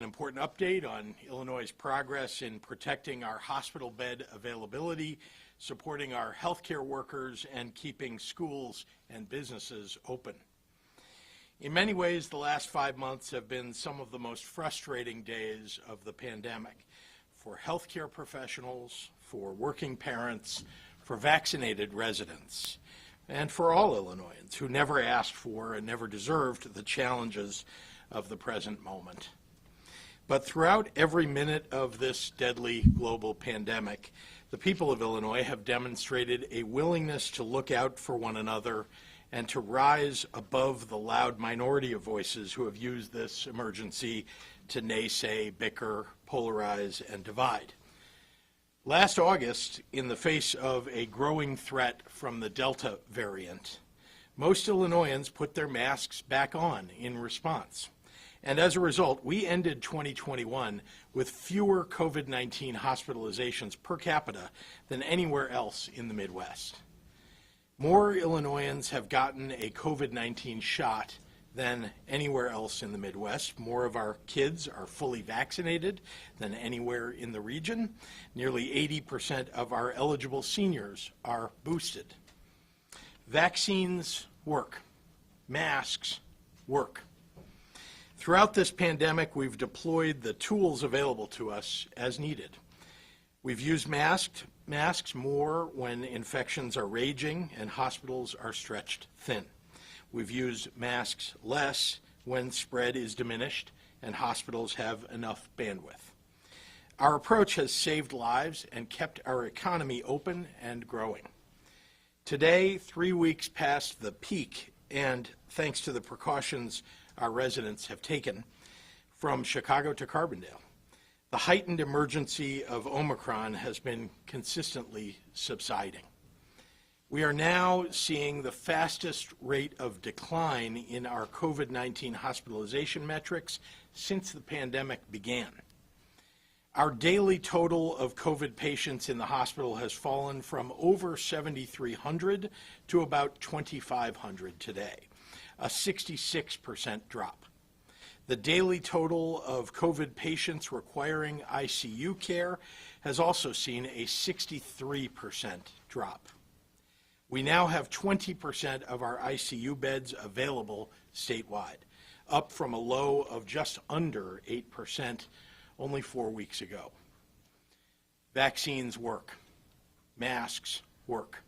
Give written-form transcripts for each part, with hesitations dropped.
An important update on Illinois' progress in protecting our hospital bed availability, supporting our healthcare workers, and keeping schools and businesses open. In many ways, the last 5 months have been some of the most frustrating days of the pandemic for healthcare professionals, for working parents, for vaccinated residents, and for all Illinoisans who never asked for and never deserved the challenges of the present moment. But throughout every minute of this deadly global pandemic, the people of Illinois have demonstrated a willingness to look out for one another and to rise above the loud minority of voices who have used this emergency to naysay, bicker, polarize, and divide. Last August, in the face of a growing threat from the Delta variant, most Illinoisans put their masks back on in response. And as a result, we ended 2021 with fewer COVID-19 hospitalizations per capita than anywhere else in the Midwest. More Illinoisans have gotten a COVID-19 shot than anywhere else in the Midwest. More of our kids are fully vaccinated than anywhere in the region. Nearly 80% of our eligible seniors are boosted. Vaccines work. Masks work. Throughout this pandemic, we've deployed the tools available to us as needed. We've used masks more when infections are raging and hospitals are stretched thin. We've used masks less when spread is diminished and hospitals have enough bandwidth. Our approach has saved lives and kept our economy open and growing. Today, 3 weeks past the peak, and thanks to the precautions our residents have taken, from Chicago to Carbondale, the heightened emergency of Omicron has been consistently subsiding. We are now seeing the fastest rate of decline in our COVID-19 hospitalization metrics since the pandemic began. Our daily total of COVID patients in the hospital has fallen from over 7,300 to about 2,500 today, a 66% drop. The daily total of COVID patients requiring ICU care has also seen a 63% drop. We now have 20% of our ICU beds available statewide, up from a low of just under 8% only 4 weeks ago. Vaccines work. Masks work.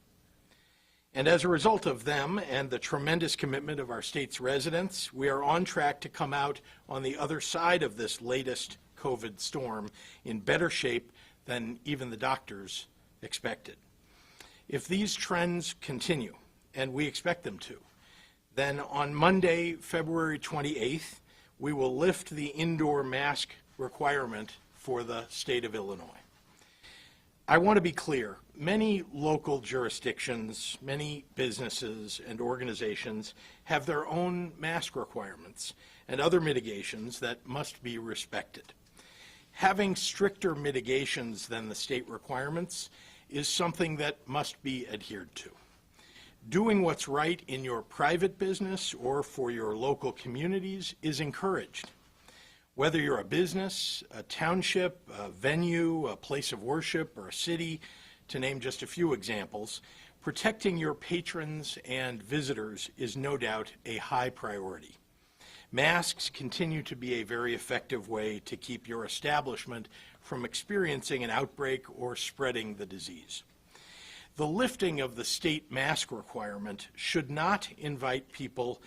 And as a result of them and the tremendous commitment of our state's residents, we are on track to come out on the other side of this latest COVID storm in better shape than even the doctors expected. If these trends continue, and we expect them to, then on Monday, February 28th, we will lift the indoor mask requirement for the state of Illinois. I want to be clear, many local jurisdictions, many businesses and organizations have their own mask requirements and other mitigations that must be respected. Having stricter mitigations than the state requirements is something that must be adhered to. Doing what's right in your private business or for your local communities is encouraged. Whether you're a business, a township, a venue, a place of worship, or a city, to name just a few examples, protecting your patrons and visitors is no doubt a high priority. Masks continue to be a very effective way to keep your establishment from experiencing an outbreak or spreading the disease. The lifting of the state mask requirement should not invite people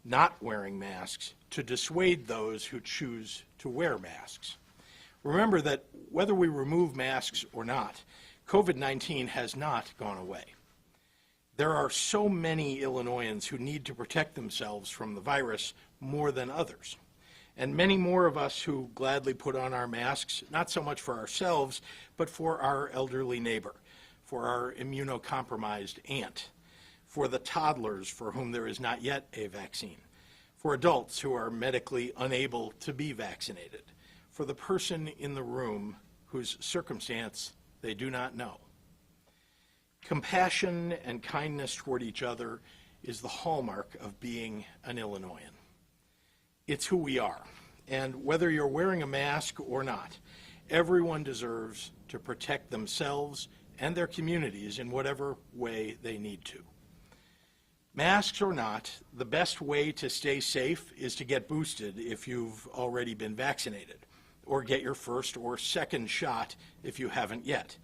not wearing masks to dissuade those who choose to wear masks. Remember that whether we remove masks or not, COVID-19 has not gone away. There are so many Illinoisans who need to protect themselves from the virus more than others, and many more of us who gladly put on our masks, not so much for ourselves, but for our elderly neighbor, for our immunocompromised aunt, for the toddlers for whom there is not yet a vaccine, for adults who are medically unable to be vaccinated, for the person in the room whose circumstance they do not know. Compassion and kindness toward each other is the hallmark of being an Illinoisan. It's who we are, And whether you're wearing a mask or not, everyone deserves to protect themselves and their communities in whatever way they need to. Masks or not, the best way to stay safe is to get boosted if you've already been vaccinated, or get your first or second shot if you haven't yet.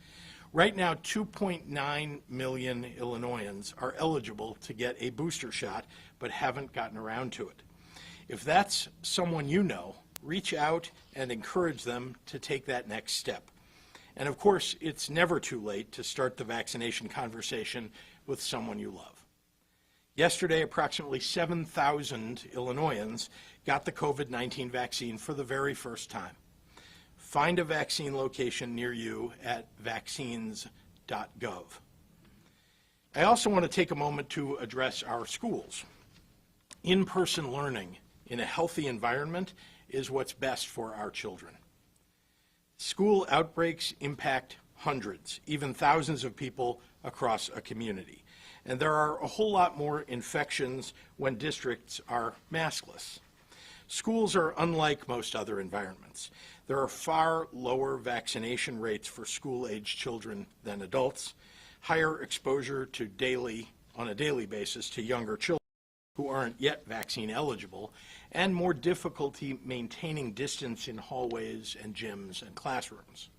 Right now, 2.9 million Illinoisans are eligible to get a booster shot, but haven't gotten around to it. If that's someone you know, reach out and encourage them to take that next step. And of course, it's never too late to start the vaccination conversation with someone you love. Yesterday, approximately 7,000 Illinoisans got the COVID-19 vaccine for the very first time. Find a vaccine location near you at vaccines.gov. I also want to take a moment to address our schools. In-person learning in a healthy environment is what's best for our children. School outbreaks impact hundreds, even thousands of people across a community. And there are a whole lot more infections when districts are maskless. Schools are unlike most other environments. There are far lower vaccination rates for school-aged children than adults, higher exposure to on a daily basis to younger children who aren't yet vaccine eligible, and more difficulty maintaining distance in hallways and gyms and classrooms.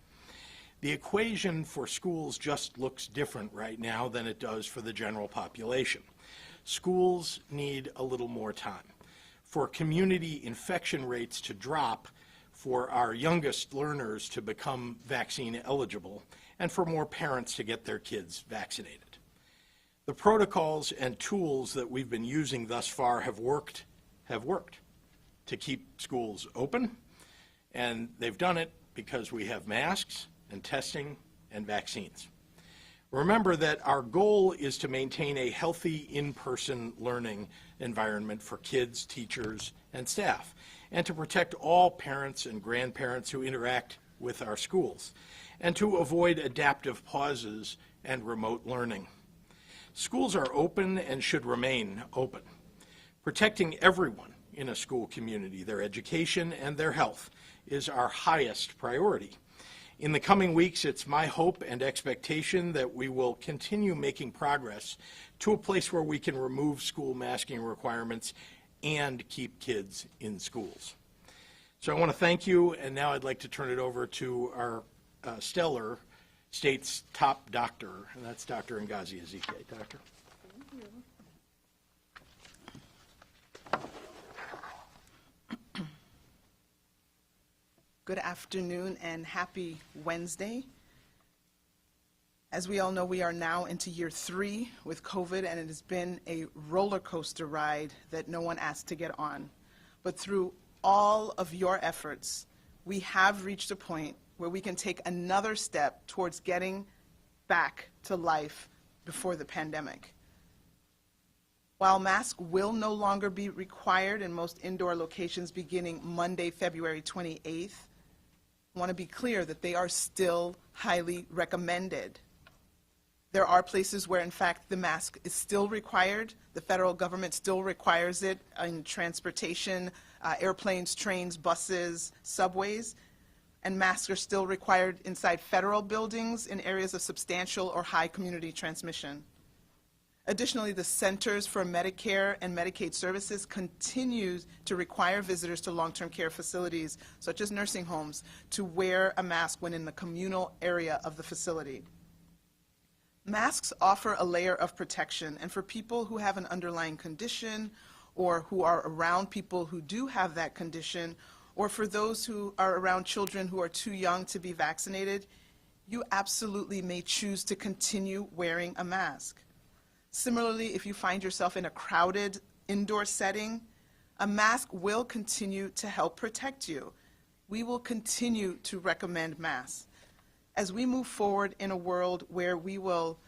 The equation for schools just looks different right now than it does for the general population. Schools need a little more time for community infection rates to drop, for our youngest learners to become vaccine eligible, and for more parents to get their kids vaccinated. The protocols and tools that we've been using thus far have worked to keep schools open, and they've done it because we have masks and testing and vaccines. Remember that our goal is to maintain a healthy in-person learning environment for kids, teachers, and staff, and to protect all parents and grandparents who interact with our schools, and to avoid adaptive pauses and remote learning. Schools are open and should remain open. Protecting everyone in a school community, their education and their health, is our highest priority. In the coming weeks, it's my hope and expectation that we will continue making progress to a place where we can remove school masking requirements and keep kids in schools. So I want to thank you, and now I'd like to turn it over to our stellar state's top doctor, and that's Dr. Ngozi Ezike. Doctor. Good afternoon and happy Wednesday. As we all know, we are now into year 3 with COVID, and it has been a roller coaster ride that no one asked to get on. But through all of your efforts, we have reached a point where we can take another step towards getting back to life before the pandemic. While masks will no longer be required in most indoor locations beginning Monday, February 28th, I want to be clear that they are still highly recommended. There are places where, in fact, the mask is still required. The federal government still requires it in transportation, airplanes, trains, buses, subways, and masks are still required inside federal buildings in areas of substantial or high community transmission. Additionally, the Centers for Medicare and Medicaid Services continues to require visitors to long-term care facilities, such as nursing homes, to wear a mask when in the communal area of the facility. Masks offer a layer of protection, and for people who have an underlying condition or who are around people who do have that condition, or for those who are around children who are too young to be vaccinated, you absolutely may choose to continue wearing a mask. Similarly, if you find yourself in a crowded indoor setting, a mask will continue to help protect you. We will continue to recommend masks. As we move forward in a world where we will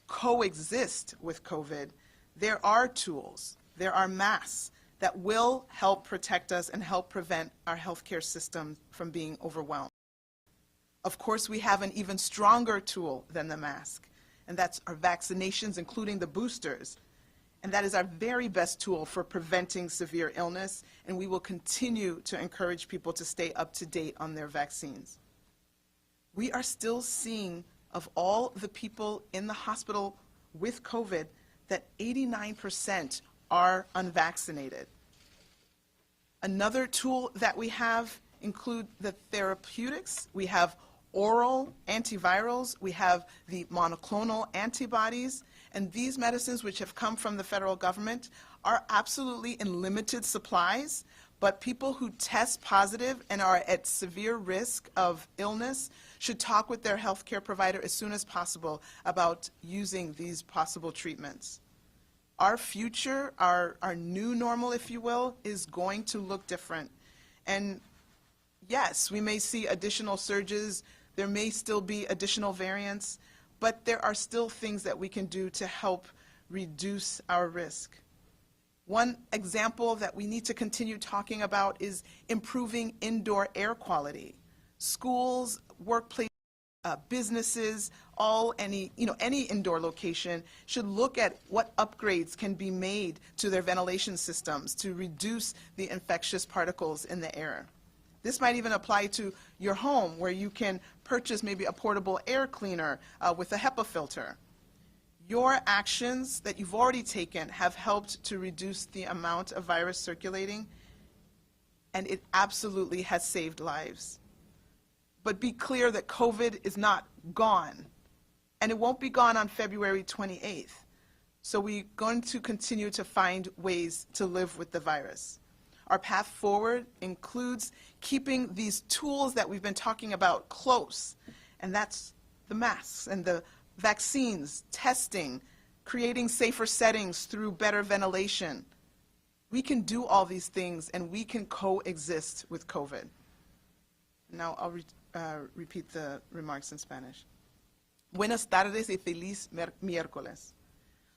coexist with COVID, there are tools, there are masks that will help protect us and help prevent our healthcare system from being overwhelmed. Of course, we have an even stronger tool than the mask, and that's our vaccinations, including the boosters. And that is our very best tool for preventing severe illness, and we will continue to encourage people to stay up to date on their vaccines. We are still seeing, of all the people in the hospital with COVID, that 89% are unvaccinated. Another tool that we have include the therapeutics. We have oral antivirals, we have the monoclonal antibodies, and these medicines, which have come from the federal government, are absolutely in limited supplies, but people who test positive and are at severe risk of illness should talk with their healthcare provider as soon as possible about using these possible treatments. Our future, our new normal, if you will, is going to look different. And yes, we may see additional surges, there may still be additional variants, but there are still things that we can do to help reduce our risk. One example that we need to continue talking about is improving indoor air quality. Schools, workplaces, businesses, any indoor location should look at what upgrades can be made to their ventilation systems to reduce the infectious particles in the air. This might even apply to your home, where you can purchase maybe a portable air cleaner with a HEPA filter. Your actions that you've already taken have helped to reduce the amount of virus circulating, and it absolutely has saved lives. But be clear that COVID is not gone, and it won't be gone on February 28th. So we're going to continue to find ways to live with the virus. Our path forward includes keeping these tools that we've been talking about close, and that's the masks and the vaccines, testing, creating safer settings through better ventilation. We can do all these things, and we can coexist with COVID. Now I'll repeat the remarks in Spanish. Buenas tardes y feliz miércoles.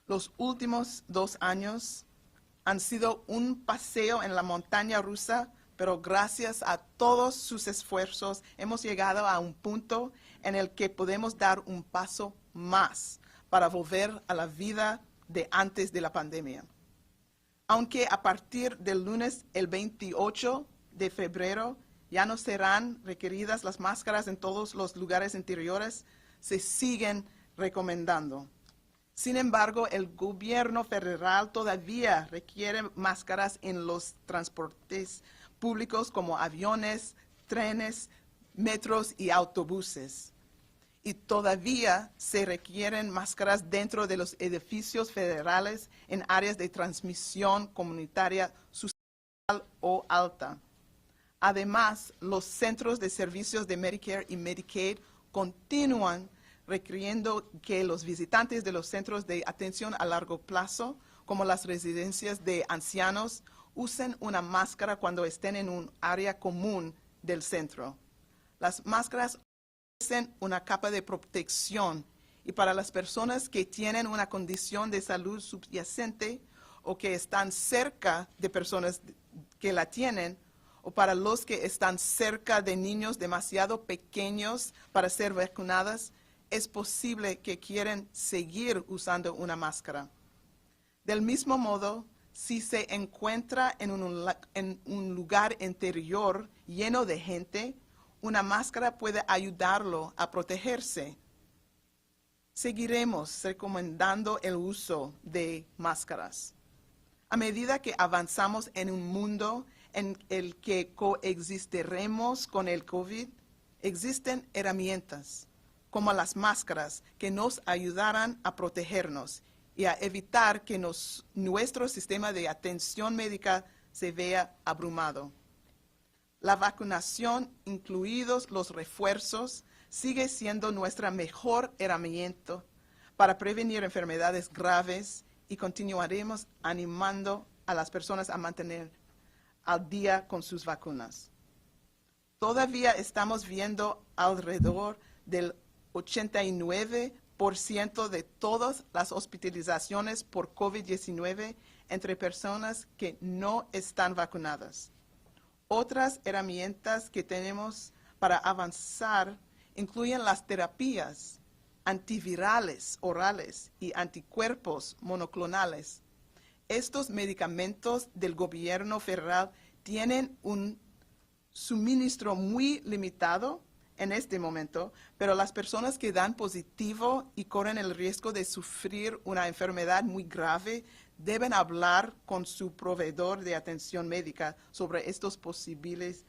Los últimos 2 años han sido un paseo en la montaña rusa, pero gracias a todos sus esfuerzos hemos llegado a un punto en el que podemos dar un paso más para volver a la vida de antes de la pandemia. Aunque a partir del lunes, el 28 de febrero, ya no serán requeridas las máscaras en todos los lugares interiores, se siguen recomendando. Sin embargo, el gobierno federal todavía requiere máscaras en los transportes públicos como aviones, trenes, metros y autobuses. Y todavía se requieren máscaras dentro de los edificios federales en áreas de transmisión comunitaria social o alta. Además, los centros de servicios de Medicare y Medicaid continúan requiriendo que los visitantes de los centros de atención a largo plazo, como las residencias de ancianos, usen una máscara cuando estén en un área común del centro. Las máscaras ofrecen una capa de protección, y para las personas que tienen una condición de salud subyacente o que están cerca de personas que la tienen, o para los que están cerca de niños demasiado pequeños para ser vacunadas, es posible que quieran seguir usando una máscara. Del mismo modo, si se encuentra en un lugar interior lleno de gente, una máscara puede ayudarlo a protegerse. Seguiremos recomendando el uso de máscaras. A medida que avanzamos en un mundo en el que coexistiremos con el COVID, existen herramientas como las máscaras que nos ayudarán a protegernos y a evitar que nuestro sistema de atención médica se vea abrumado. La vacunación, incluidos los refuerzos, sigue siendo nuestra mejor herramienta para prevenir enfermedades graves, y continuaremos animando a las personas a mantener al día con sus vacunas. Todavía estamos viendo alrededor del 89% de todas las hospitalizaciones por COVID-19 entre personas que no están vacunadas. Otras herramientas que tenemos para avanzar incluyen las terapias antivirales orales y anticuerpos monoclonales, estos medicamentos del gobierno federal tienen un suministro muy limitado en este momento, pero las personas que dan positivo y corren el riesgo de sufrir una enfermedad muy grave deben hablar con su proveedor de atención médica sobre estos posibles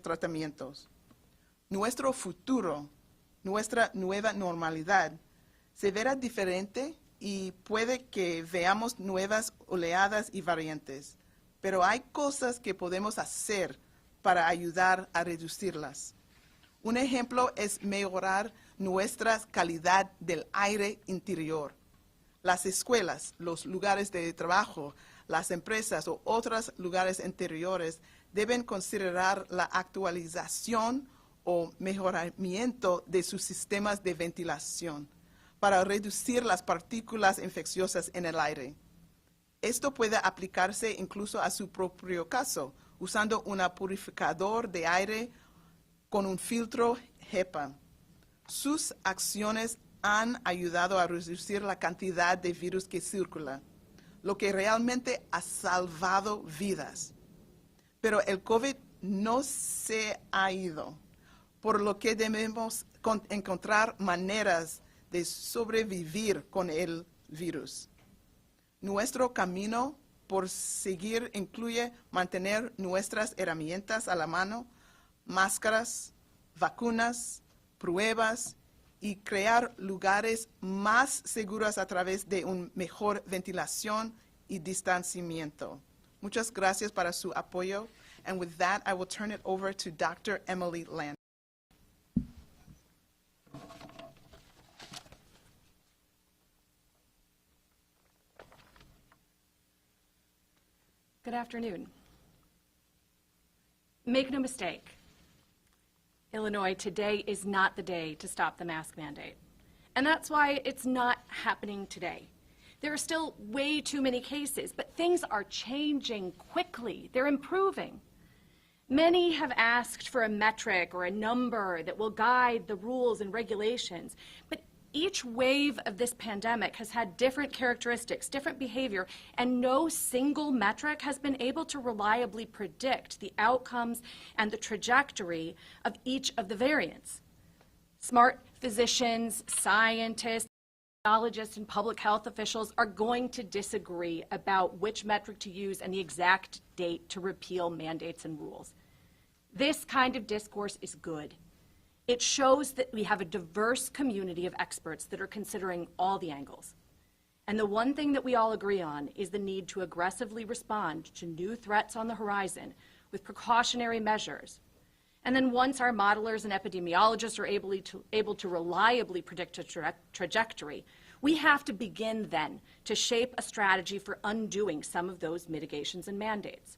tratamientos. Nuestro futuro, nuestra nueva normalidad, se verá diferente y puede que veamos nuevas oleadas y variantes, pero hay cosas que podemos hacer para ayudar a reducirlas. Un ejemplo es mejorar nuestra calidad del aire interior. Las escuelas, los lugares de trabajo, las empresas o otros lugares interiores deben considerar la actualización o mejoramiento de sus sistemas de ventilación para reducir las partículas infecciosas en el aire. Esto puede aplicarse incluso a su propio caso, usando un purificador de aire con un filtro HEPA. Sus acciones han ayudado a reducir la cantidad de virus que circula, lo que realmente ha salvado vidas. Pero el COVID no se ha ido, por lo que debemos encontrar maneras de sobrevivir con el virus. Nuestro camino por seguir incluye mantener nuestras herramientas a la mano, máscaras, vacunas, pruebas y crear lugares más seguros a través de una mejor ventilación y distanciamiento. Muchas gracias para su apoyo. And with that, I will turn it over to Dr. Emily Land. Good afternoon. Make no mistake, Illinois, today is not the day to stop the mask mandate. And that's why it's not happening today. There are still way too many cases, but things are changing quickly. They're improving. Many have asked for a metric or a number that will guide the rules and regulations, but each wave of this pandemic has had different characteristics, different behavior, and no single metric has been able to reliably predict the outcomes and the trajectory of each of the variants. Smart physicians, scientists, epidemiologists, and public health officials are going to disagree about which metric to use and the exact date to repeal mandates and rules. This kind of discourse is good. It shows that we have a diverse community of experts that are considering all the angles. And the one thing that we all agree on is the need to aggressively respond to new threats on the horizon with precautionary measures. And then once our modelers and epidemiologists are able to reliably predict a trajectory, we have to begin then to shape a strategy for undoing some of those mitigations and mandates.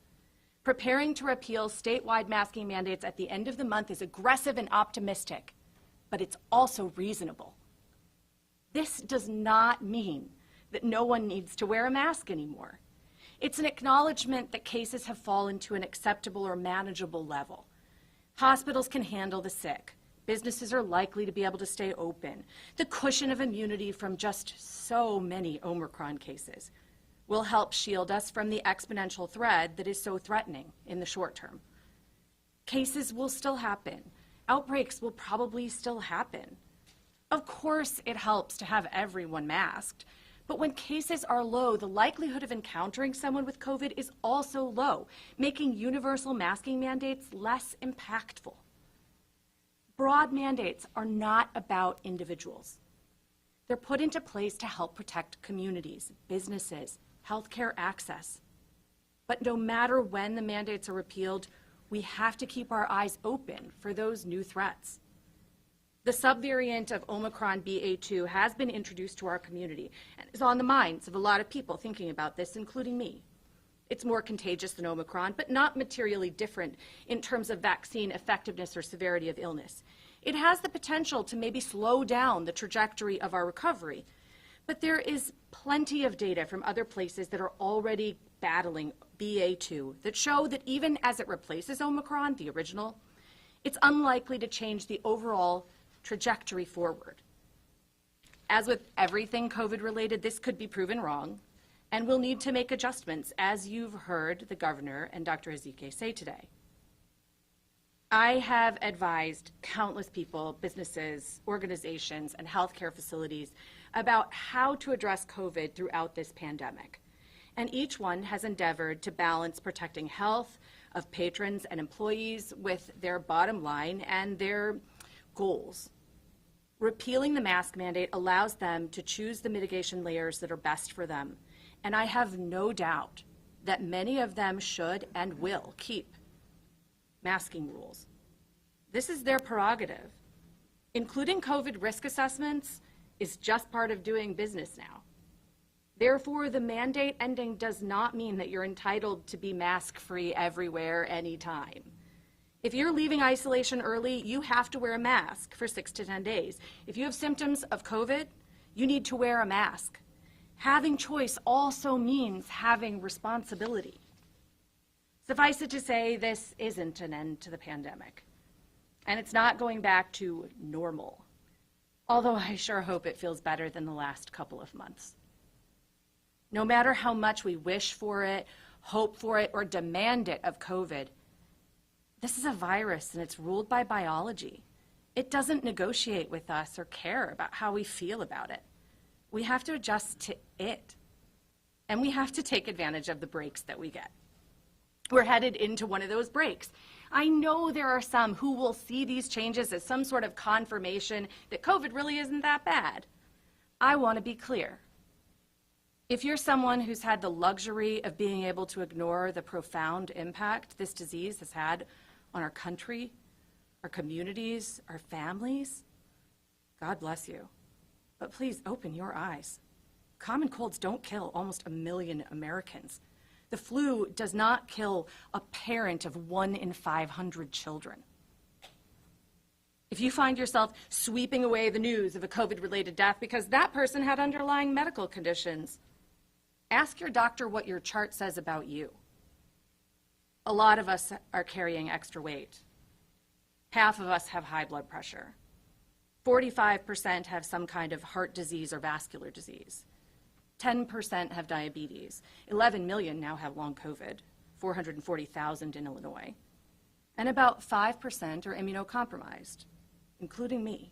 Preparing to repeal statewide masking mandates at the end of the month is aggressive and optimistic, but it's also reasonable. This does not mean that no one needs to wear a mask anymore. It's an acknowledgement that cases have fallen to an acceptable or manageable level. Hospitals can handle the sick. Businesses are likely to be able to stay open. The cushion of immunity from just so many Omicron cases will help shield us from the exponential threat that is so threatening in the short term. Cases will still happen. Outbreaks will probably still happen. Of course, it helps to have everyone masked, but when cases are low, the likelihood of encountering someone with COVID is also low, making universal masking mandates less impactful. Broad mandates are not about individuals. They're put into place to help protect communities, businesses, healthcare access. But no matter when the mandates are repealed, we have to keep our eyes open for those new threats. The subvariant of Omicron BA.2 has been introduced to our community and is on the minds of a lot of people thinking about this, including me. It's more contagious than Omicron, but not materially different in terms of vaccine effectiveness or severity of illness. It has the potential to maybe slow down the trajectory of our recovery, but there is plenty of data from other places that are already battling BA.2 that show that even as it replaces Omicron, the original, it's unlikely to change the overall trajectory forward. As with everything COVID-related, this could be proven wrong, and we'll need to make adjustments, as you've heard the governor and Dr. Ezike say today. I have advised countless people, businesses, organizations, and healthcare facilities about how to address COVID throughout this pandemic. And each one has endeavored to balance protecting health of patrons and employees with their bottom line and their goals. Repealing the mask mandate allows them to choose the mitigation layers that are best for them. And I have no doubt that many of them should and will keep masking rules. This is their prerogative. Including COVID risk assessments is just part of doing business now. Therefore, the mandate ending does not mean that you're entitled to be mask-free everywhere, anytime. If you're leaving isolation early, you have to wear a mask for 6 to 10 days. If you have symptoms of COVID, you need to wear a mask. Having choice also means having responsibility. Suffice it to say, this isn't an end to the pandemic, and it's not going back to normal, although I sure hope it feels better than the last couple of months. No matter how much we wish for it, hope for it, or demand it of COVID, this is a virus and it's ruled by biology. It doesn't negotiate with us or care about how we feel about it. We have to adjust to it, and we have to take advantage of the breaks that we get. We're headed into one of those breaks. I know there are some who will see these changes as some sort of confirmation that COVID really isn't that bad. I want to be clear. If you're someone who's had the luxury of being able to ignore the profound impact this disease has had on our country, our communities, our families, God bless you. But please open your eyes. Common colds don't kill almost 1 million Americans. The flu does not kill a parent of 1 in 500 children. If you find yourself sweeping away the news of a COVID-related death because that person had underlying medical conditions, ask your doctor what your chart says about you. A lot of us are carrying extra weight. Half of us have high blood pressure. 45% have some kind of heart disease or vascular disease. 10% have diabetes. 11 million now have long COVID, 440,000 in Illinois. And about 5% are immunocompromised, including me.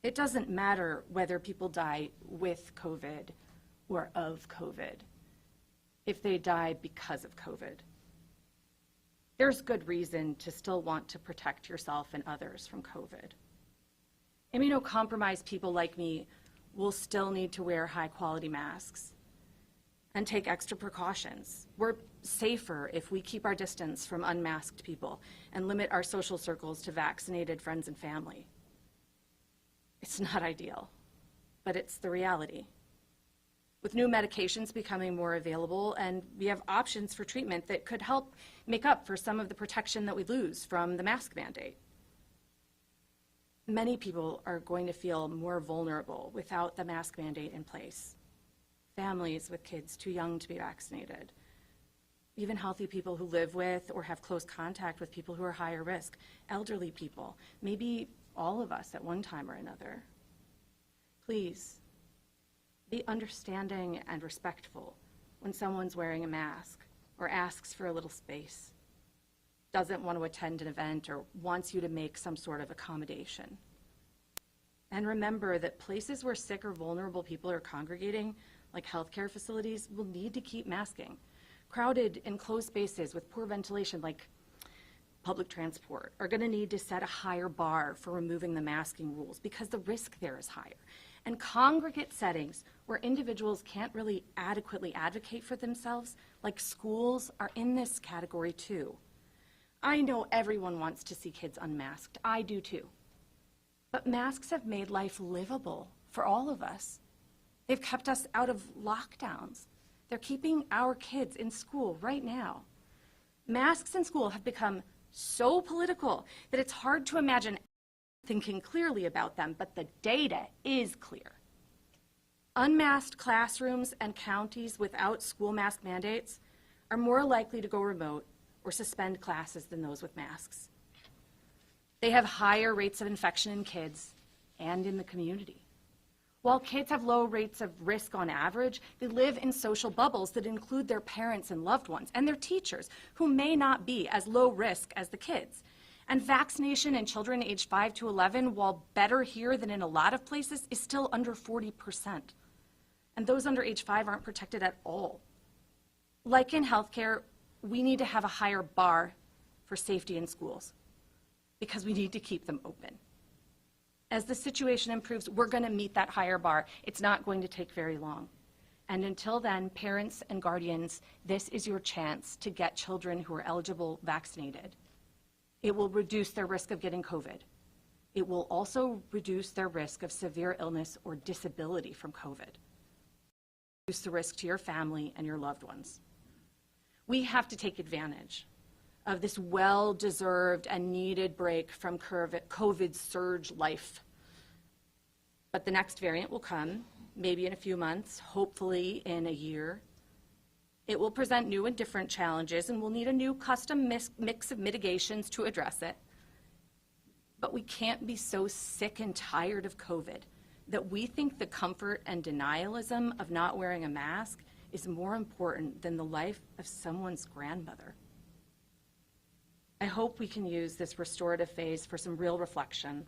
It doesn't matter whether people die with COVID or of COVID, if they die because of COVID. There's good reason to still want to protect yourself and others from COVID. Immunocompromised people like me will still need to wear high-quality masks and take extra precautions. We're safer if we keep our distance from unmasked people and limit our social circles to vaccinated friends and family. It's not ideal, but it's the reality. With new medications becoming more available, and we have options for treatment that could help make up for some of the protection that we lose from the mask mandate. Many people are going to feel more vulnerable without the mask mandate in place. Families with kids too young to be vaccinated. Even healthy people who live with or have close contact with people who are higher risk. Elderly people, maybe all of us at one time or another. Please, be understanding and respectful when someone's wearing a mask or asks for a little space, doesn't want to attend an event, or wants you to make some sort of accommodation. And remember that places where sick or vulnerable people are congregating, like healthcare facilities, will need to keep masking. Crowded, enclosed spaces with poor ventilation, like public transport, are going to need to set a higher bar for removing the masking rules because the risk there is higher. And congregate settings where individuals can't really adequately advocate for themselves, like schools, are in this category too. I know everyone wants to see kids unmasked. I do too. But masks have made life livable for all of us. They've kept us out of lockdowns. They're keeping our kids in school right now. Masks in school have become so political that it's hard to imagine thinking clearly about them, but the data is clear. Unmasked classrooms and counties without school mask mandates are more likely to go remote or suspend classes than those with masks. They have higher rates of infection in kids and in the community. While kids have low rates of risk on average, they live in social bubbles that include their parents and loved ones and their teachers, who may not be as low risk as the kids. And vaccination in children aged 5 to 11, while better here than in a lot of places, is still under 40%. And those under age 5 aren't protected at all. Like in healthcare, we need to have a higher bar for safety in schools because we need to keep them open. As the situation improves, we're going to meet that higher bar. It's not going to take very long. And until then, parents and guardians, this is your chance to get children who are eligible vaccinated. It will reduce their risk of getting COVID. It will also reduce their risk of severe illness or disability from COVID. Reduce the risk to your family and your loved ones. We have to take advantage of this well-deserved and needed break from COVID surge life. But the next variant will come, maybe in a few months, hopefully in a year. It will present new and different challenges, and we'll need a new custom mix of mitigations to address it. But we can't be so sick and tired of COVID that we think the comfort and denialism of not wearing a mask is more important than the life of someone's grandmother. I hope we can use this restorative phase for some real reflection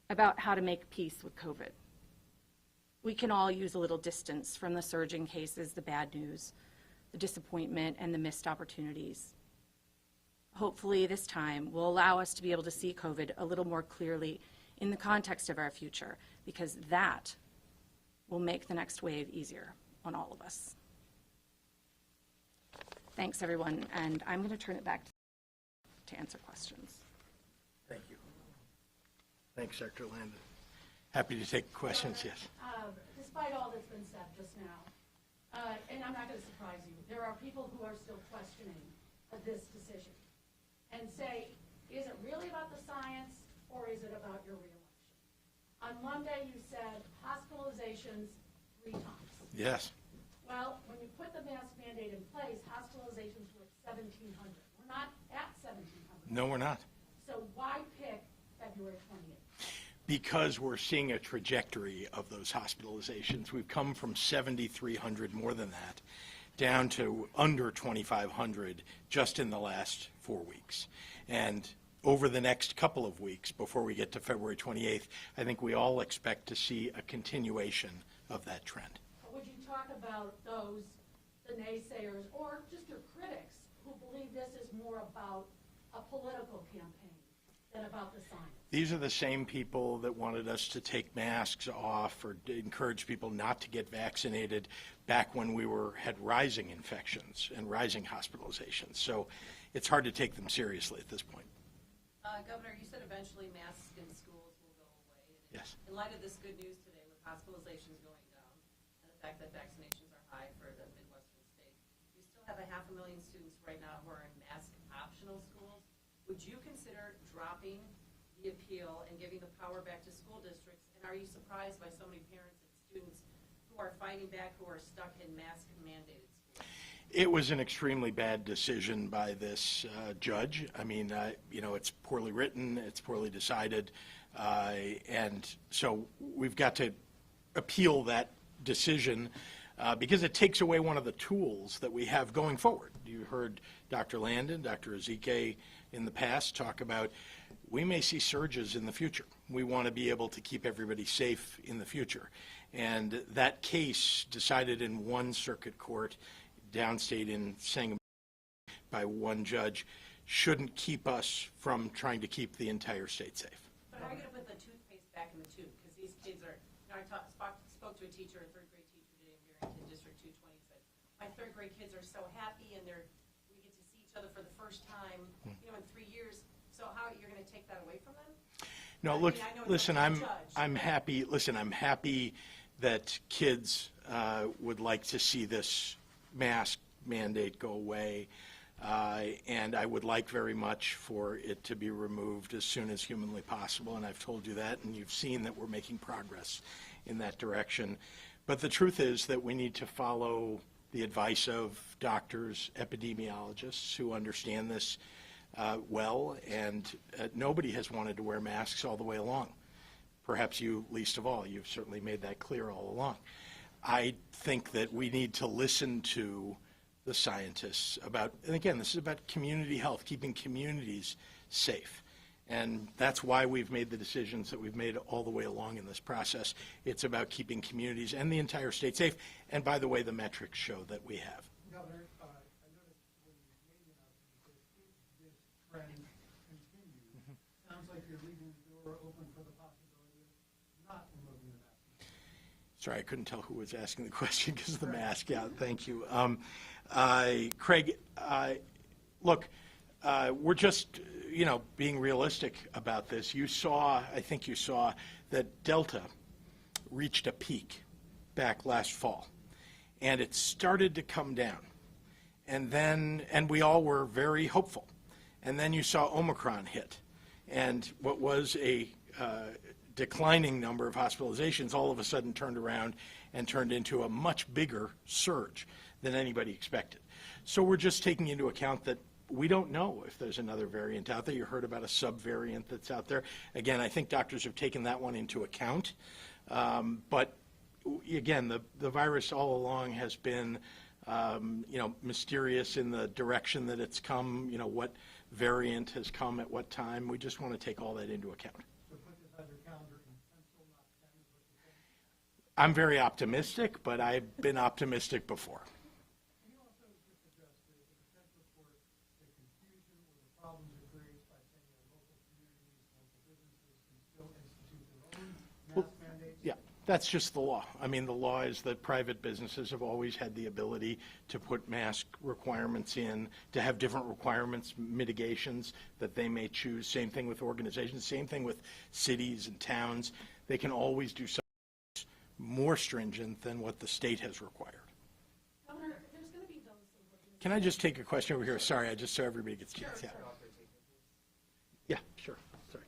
about how to make peace with COVID. We can all use a little distance from the surging cases, the bad news, the disappointment, and the missed opportunities. Hopefully this time will allow us to be able to see COVID a little more clearly in the context of our future, because that will make the next wave easier on all of us. Thanks, everyone, and I'm going to turn it back to answer questions. Thank you. Thanks, Dr. Landon. Happy to take questions, yes. Despite all that's been said just now, and I'm not going to surprise you, there are people who are still questioning this decision and say, is it really about the science or is it about your reelection? On Monday, you said hospitalizations 3 times. Yes. Well, when you put the mask mandate in place, hospitalizations were at 1,700. We're not at 1,700. No, we're not. So why pick February 28th? Because we're seeing a trajectory of those hospitalizations. We've come from 7,300, more than that, down to under 2,500 just in the last 4 weeks. And over the next couple of weeks, before we get to February 28th, I think we all expect to see a continuation of that trend. Would you talk about those, the naysayers, or just your critics, who believe this is more about a political campaign than about the science? These are the same people that wanted us to take masks off or encourage people not to get vaccinated back when we had rising infections and rising hospitalizations. So it's hard to take them seriously at this point. Governor, you said eventually masks in schools will go away. And Yes. In light of this good news today with hospitalizations going down and the fact that vaccinations are high for the Midwestern states, you still have 500,000 students right now who are in mask-optional schools. Would you consider dropping the appeal and giving the power back to school districts? And are you surprised by so many parents and students who are fighting back, who are stuck in mask-mandated schools? It was an extremely bad decision by this judge. I mean, it's poorly written, it's poorly decided, and so we've got to appeal that decision because it takes away one of the tools that we have going forward. You heard Dr. Landon, Dr. Ezike in the past talk about we may see surges in the future. We want to be able to keep everybody safe in the future. And that case decided in one circuit court downstate in Sangamon by one judge shouldn't keep us from trying to keep the entire state safe. But are you going to put the toothpaste back in the tube? Because these kids are, I spoke to a teacher, a third grade teacher today in Barrington, District 220, said, my third grade kids are so happy and we get to see each other for the first time, in 3 years. So how you're going to take that away from them? No, look, listen, I'm happy. Listen, I'm happy that kids would like to see this mask mandate go away, and I would like very much for it to be removed as soon as humanly possible, and I've told you that, and you've seen that we're making progress in that direction. But the truth is that we need to follow the advice of doctors, epidemiologists who understand this well, and nobody has wanted to wear masks all the way along. perhaps you least of all. You've certainly made that clear all along. I think that we need to listen to the scientists about, and again, this is about community health, keeping communities safe. And that's why we've made the decisions that we've made all the way along in this process. It's about keeping communities and the entire state safe. And by the way, the metrics show that we have. Governor, I noticed when you made the announcement, if this trend continues, sounds like you're leaving the door open for the possibility of not removing the mask. Sorry, I couldn't tell who was asking the question because of the mask. Yeah, thank you. Craig, look, we're just, being realistic about this. I think you saw that Delta reached a peak back last fall, and it started to come down. And we all were very hopeful. And then you saw Omicron hit, and what was a declining number of hospitalizations all of a sudden turned around and turned into a much bigger surge than anybody expected. So we're just taking into account that we don't know if there's another variant out there. You heard about a subvariant that's out there. Again, I think doctors have taken that one into account. But again, the virus all along has been, mysterious in the direction that it's come, what variant has come at what time. We just want to take all that into account. So put this on your calendar in pencil, not pen, is what you're saying? I'm very optimistic, but I've been optimistic before. Can you also just address the potential for the confusion or the problems it creates by saying that local communities, local businesses can still institute their own mask mandates? Yeah, that's just the law. I mean, the law is that private businesses have always had the ability to put mask requirements in, to have different requirements, mitigations that they may choose. Same thing with organizations, same thing with cities and towns. They can always do something more stringent than what the state has required. Governor, there's going to be those who look in Can I just take a question over here? Sorry, I just so everybody gets a chance. Yeah. Yeah, sure. Sorry.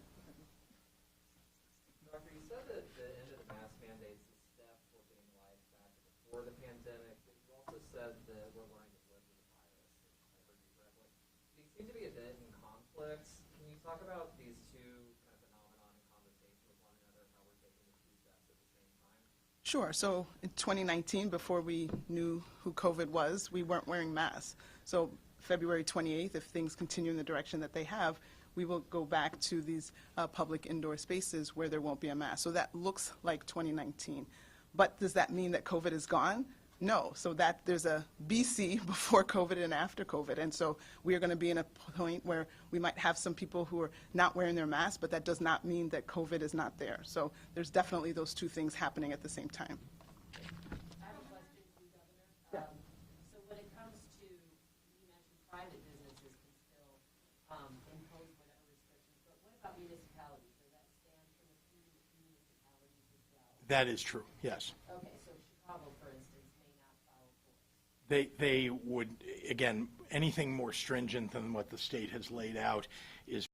Doctor, you said that the end of the mask mandates is a step for getting life back before the pandemic, but you also said that we're learning to live with the virus, if I heard you correctly. These seem to be a bit in conflict. Can you talk about these two kind of phenomenon in conversation with one another and how we're taking the two steps at the same time? Sure. So in 2019, before we knew who COVID was, we weren't wearing masks. So February 28th, if things continue in the direction that they have, we will go back to these public indoor spaces where there won't be a mask. So that looks like 2019. But does that mean that COVID is gone? No. So that there's a BC before COVID and after COVID. And so we are going to be in a point where we might have some people who are not wearing their masks, but that does not mean that COVID is not there. So there's definitely those two things happening at the same time. I have a question for you, Governor. So when it comes to, you mentioned private businesses can still impose whatever restrictions, but what about municipalities? Does that stand for the few municipalities as well? That is true, yes. Okay, so Chicago, for instance, may not follow course. They would, again, anything more stringent than what the state has laid out is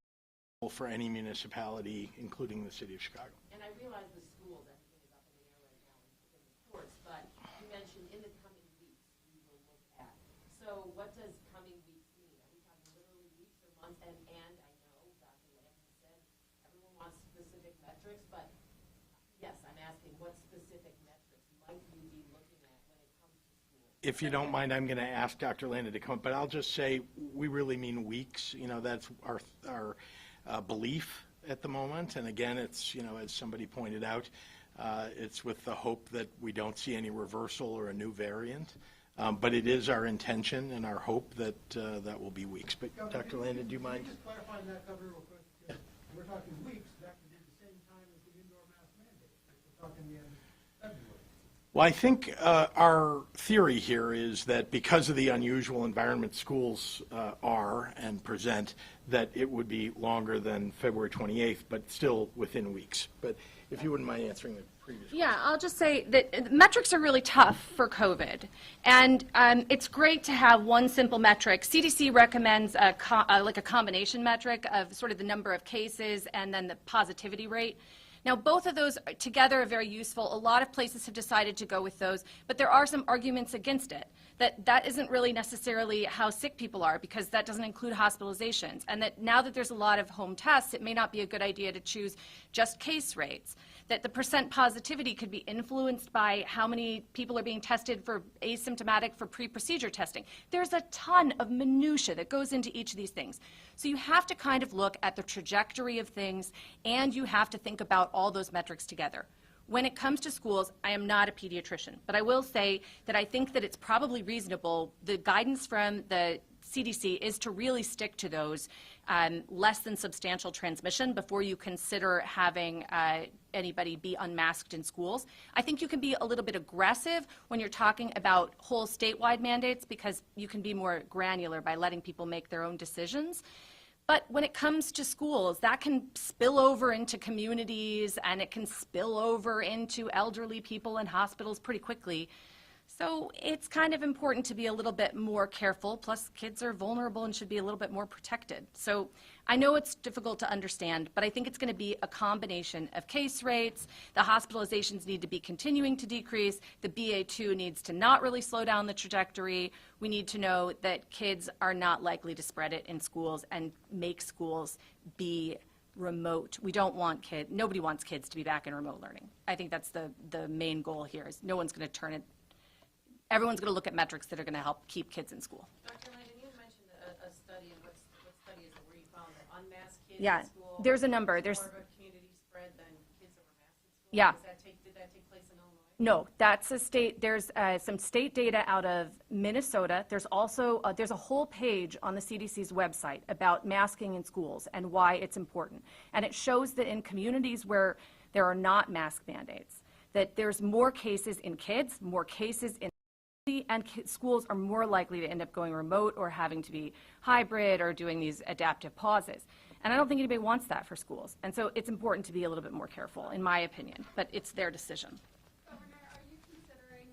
for any municipality, including the city of Chicago. And I realize the schools, everything is up in the air right now in the courts, but you mentioned in the coming weeks we will look at. So what does coming weeks mean? Are we talking literally weeks or months? And I know Dr. Landon said everyone wants specific metrics, but yes, I'm asking what specific metrics might you be looking at when it comes to schools? If you don't mind, I'm going to ask Dr. Landon to come up, but I'll just say we really mean weeks. That's our belief at the moment. And again, it's, as somebody pointed out, it's with the hope that we don't see any reversal or a new variant. But it is our intention and our hope that that will be weeks. But Dr. Landon, do you mind? Can you just clarify that, Governor, real quick? Because we're talking weeks, that could be the same time as the indoor mask mandate. We're talking the end of February. Well, I think our theory here is that because of the unusual environment schools are and present, that it would be longer than February 28th, but still within weeks. But if you wouldn't mind answering the previous Yeah, I'll just say that metrics are really tough for COVID. And it's great to have one simple metric. CDC recommends like a combination metric of sort of the number of cases and then the positivity rate. Now, both of those together are very useful. A lot of places have decided to go with those, but there are some arguments against it, that isn't really necessarily how sick people are, because that doesn't include hospitalizations, and that now that there's a lot of home tests, it may not be a good idea to choose just case rates. that the percent positivity could be influenced by how many people are being tested for asymptomatic for pre-procedure testing. There's a ton of minutia that goes into each of these things. So you have to kind of look at the trajectory of things, and you have to think about all those metrics together. When it comes to schools, I am not a pediatrician, but I will say that I think that it's probably reasonable. The guidance from the CDC is to really stick to those less than substantial transmission before you consider having anybody be unmasked in schools. I think you can be a little bit aggressive when you're talking about whole statewide mandates because you can be more granular by letting people make their own decisions. But when it comes to schools, that can spill over into communities and it can spill over into elderly people in hospitals pretty quickly. So it's kind of important to be a little bit more careful, plus kids are vulnerable and should be a little bit more protected. So I know it's difficult to understand, but I think it's going to be a combination of case rates, the hospitalizations need to be continuing to decrease, the BA2 needs to not really slow down the trajectory, we need to know that kids are not likely to spread it in schools and make schools be remote. We don't want nobody wants kids to be back in remote learning. I think that's the main goal here is no one's going to turn it. Everyone's going to look at metrics that are going to help keep kids in school. Dr. Landon, you mentioned a study, and what study is it where you found that unmasked kids Yeah, in school? there's a number. was There's more of a community spread than kids that were masked in school? Yeah. Did that take place in Illinois? No, that's a state, there's some state data out of Minnesota. There's also, there's a whole page on the CDC's website about masking in schools and why it's important. And it shows that in communities where there are not mask mandates, that there's more cases in kids, more cases in and schools are more likely to end up going remote or having to be hybrid or doing these adaptive pauses. And I don't think anybody wants that for schools. And so it's important to be a little bit more careful, in my opinion, but it's their decision. Governor, are you considering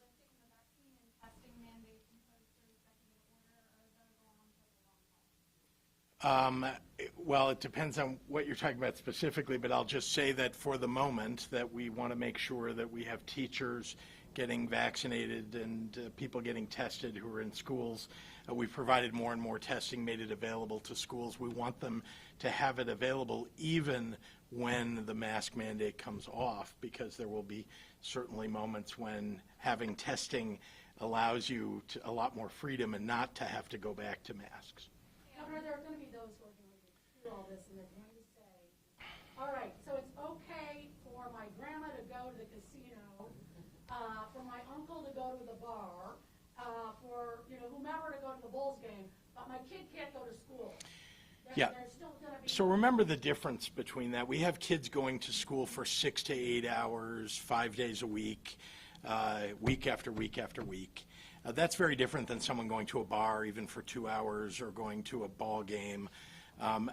lifting the vaccine and testing mandates imposed through executive order, or are those along for the long haul? Well, it depends on what you're talking about specifically, but I'll just say that for the moment that we want to make sure that we have teachers getting vaccinated and people getting tested who are in schools. We've provided more and more testing, made it available to schools. We want them to have it available even when the mask mandate comes off, because there will be certainly moments when having testing allows you to a lot more freedom and not to have to go back to masks. Governor, there are going to be those who are going to hear all this and they're going to say, all right, so it's okay for my grandma to go to the casino, for my uncle to go to the bar, for whomever to go to the Bulls game, but my kid can't go to school. Yeah. There's still going to be. So remember the difference between that. We have kids going to school for 6 to 8 hours, 5 days a week, week after week after week. That's very different than someone going to a bar even for 2 hours or going to a ball game.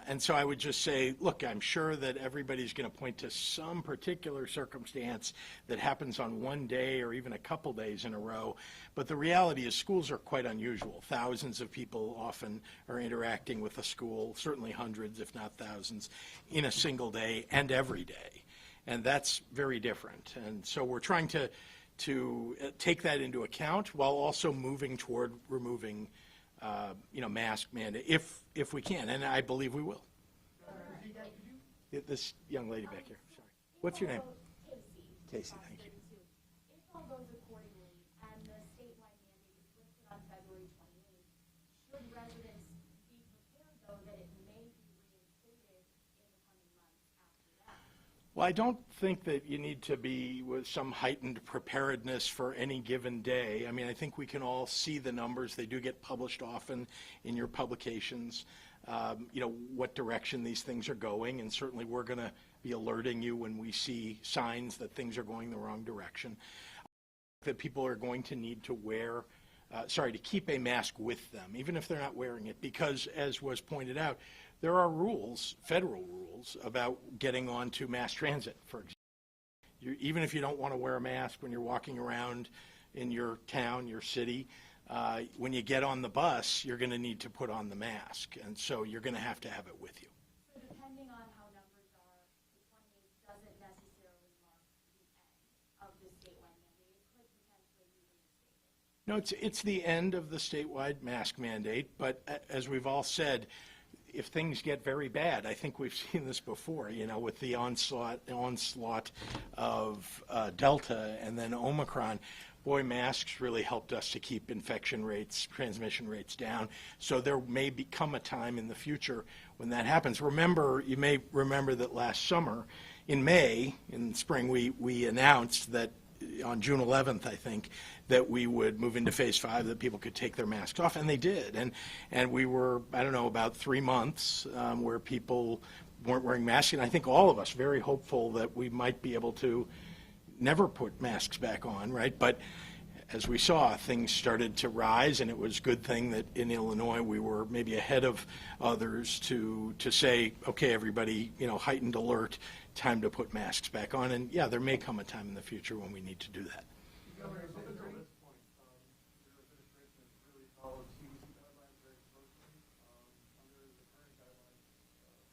And so I would just say, look, I'm sure that everybody's going to point to some particular circumstance that happens on one day or even a couple days in a row. But the reality is schools are quite unusual. Thousands of people often are interacting with a school, certainly hundreds, if not thousands, in a single day and every day. And that's very different. And so we're trying to take that into account while also moving toward removing mask mandate, if we can, and I believe we will. This young lady back here, sorry. What's your name? Casey, thank you. If all goes accordingly and the statewide mandate is lifted on February 28th, should residents be prepared, though, that it may be reinstated in the coming months after that? Well, I don't think that you need to be with some heightened preparedness for any given day. I mean, I think we can all see the numbers. They do get published often in your publications, what direction these things are going, and certainly we're going to be alerting you when we see signs that things are going the wrong direction. That people are going to need to to keep a mask with them, even if they're not wearing it, because as was pointed out, there are rules, federal rules, about getting onto mass transit, for example. Even if you don't want to wear a mask when you're walking around in your town, your city, when you get on the bus, you're going to need to put on the mask, and so you're going to have it with you. So depending on how numbers are, the 28th doesn't necessarily mark the end of the statewide mandate. It could potentially be reinstated. No, it's the end of the statewide mask mandate, but as we've all said, if things get very bad, I think we've seen this before, with the onslaught of Delta and then Omicron. Boy, masks really helped us to keep infection rates, transmission rates down. So there may become a time in the future when that happens. You may remember that last summer, in May, in spring, we announced that on June 11th, I think, that we would move into phase 5, that people could take their masks off, and they did. And we were, I don't know, about 3 months where people weren't wearing masks, and I think all of us very hopeful that we might be able to never put masks back on, right? But as we saw, things started to rise, and it was a good thing that in Illinois we were maybe ahead of others to say, okay, everybody, heightened alert, time to put masks back on. And yeah, there may come a time in the future when we need to do that. Governor, up until this point, your administration has really followed CDC guidelines very closely. Under the current guidelines,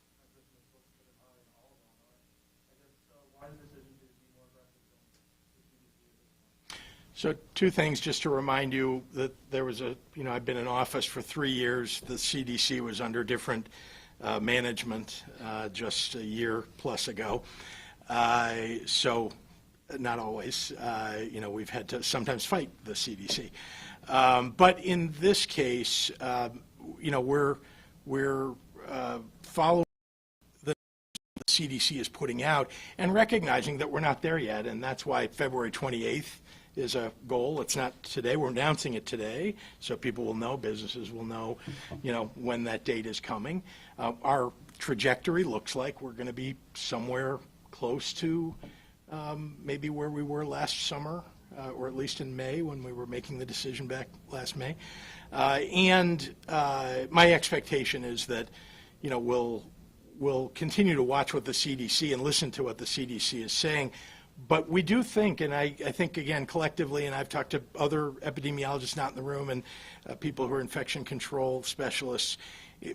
transmission is supposed to be high in all of Illinois. I guess, why the decision to be more aggressive than the CDC at this point? So 2 things, just to remind you that there was I've been in office for 3 years. The CDC was under different management just a year plus ago. So not always. We've had to sometimes fight the CDC. But in this case, we're following the CDC is putting out and recognizing that we're not there yet, and that's why February 28th is a goal. It's not today. We're announcing it today, so people will know, businesses will know, when that date is coming. Our trajectory looks like we're going to be somewhere close to maybe where we were last summer, or at least in May when we were making the decision back last May. And my expectation is that, we'll continue to watch what the CDC and listen to what the CDC is saying. But we do think, and I think, again, collectively, and I've talked to other epidemiologists not in the room and people who are infection control specialists,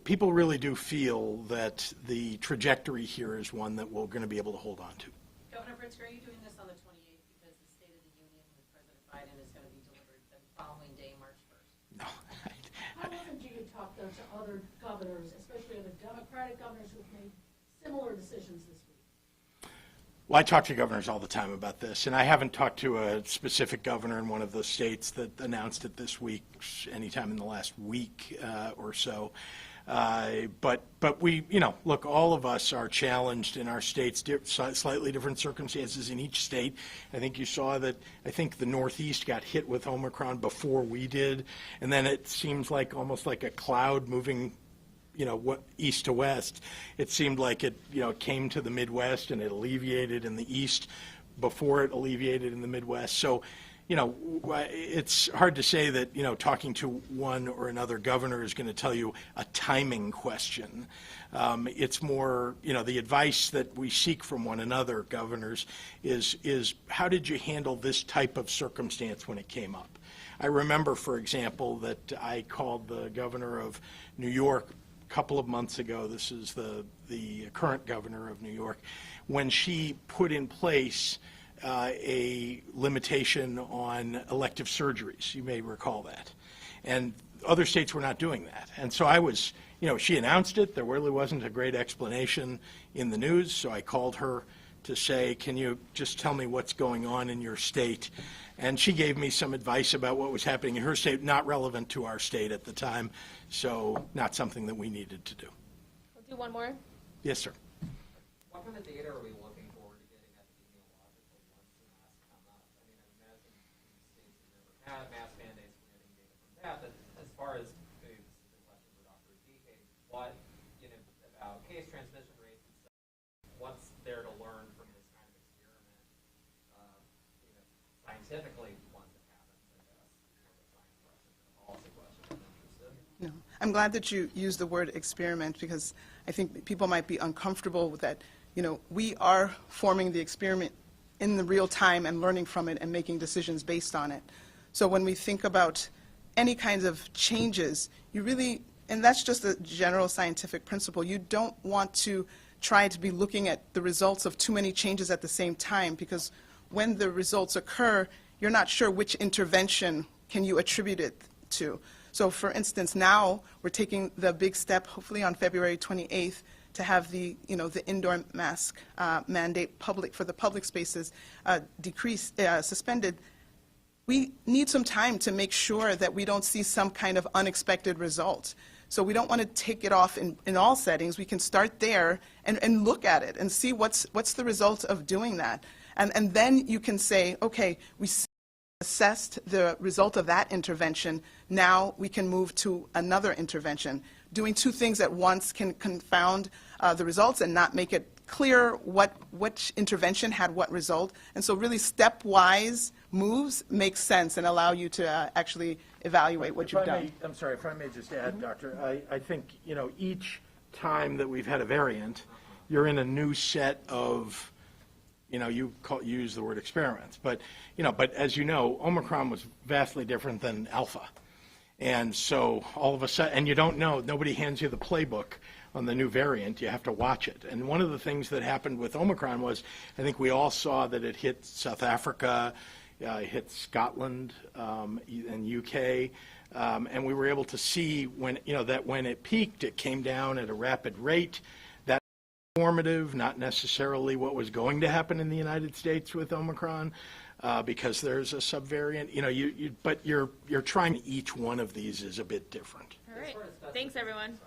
people really do feel that the trajectory here is one that we're going to be able to hold on to. Governor Pritzker, are you doing this on the 28th because the State of the Union with President Biden is going to be delivered the following day, March 1st? No. How often do you talk, though, to other governors, especially other Democratic governors who have made similar decisions this week? Well, I talk to governors all the time about this, and I haven't talked to a specific governor in one of the states that announced it this week, anytime in the last week or so. But we, look, all of us are challenged in our states, slightly different circumstances in each state. I think you saw that, I think the Northeast got hit with Omicron before we did, and then it seems like almost like a cloud moving east to west. It seemed like it, came to the Midwest and it alleviated in the East before it alleviated in the Midwest. So, it's hard to say that, talking to one or another governor is going to tell you a timing question. It's more, the advice that we seek from one another, governors, is how did you handle this type of circumstance when it came up? I remember, for example, that I called the governor of New York couple of months ago. This is the current governor of New York, when she put in place a limitation on elective surgeries. You may recall that. And other states were not doing that. And so I was, she announced it. There really wasn't a great explanation in the news, so I called her to say, can you just tell me what's going on in your state? And she gave me some advice about what was happening in her state, not relevant to our state at the time, so not something that we needed to do. We'll do one more. Yes, sir. What kind of data are we looking forward to getting epidemiological once the masks come up? I mean, I imagine these states have never had mask mandates, we're getting data from that, but as far as, maybe this is a question for Dr. DK, what, about case transmission rates and stuff, what's there to learn from this kind of experiment, scientifically once it happens, I guess, a science question, a policy question, I'm interested. No. I'm glad that you used the word experiment, because I think people might be uncomfortable with that. We are forming the experiment in the real time and learning from it and making decisions based on it. So when we think about any kinds of changes, you really, and that's just a general scientific principle, you don't want to try to be looking at the results of too many changes at the same time, because when the results occur, you're not sure which intervention can you attribute it to. So for instance, now we're taking the big step, hopefully on February 28th, to have the, the indoor mask mandate for the public spaces suspended. We need some time to make sure that we don't see some kind of unexpected result. So we don't want to take it off in all settings. We can start there and look at it and see what's the result of doing that. And then you can say, okay, we assessed the result of that intervention. Now we can move to another intervention. Doing two things at once can confound the results and not make it clear which intervention had what result. And so really stepwise moves make sense and allow you to actually evaluate what you've done. I'm sorry, if I may just add, Doctor, I think, each time that we've had a variant, you're in a new set of, you use the word experiments, but as you know, Omicron was vastly different than Alpha. And so all of a sudden, and you don't know, nobody hands you the playbook on the new variant, you have to watch it. And one of the things that happened with Omicron was, I think we all saw that it hit South Africa, hit Scotland and UK, and we were able to see that when it peaked, it came down at a rapid rate. That's informative, not necessarily what was going to happen in the United States with Omicron, because there's a subvariant. But you're trying. Each one of these is a bit different. All right. Thanks, everyone.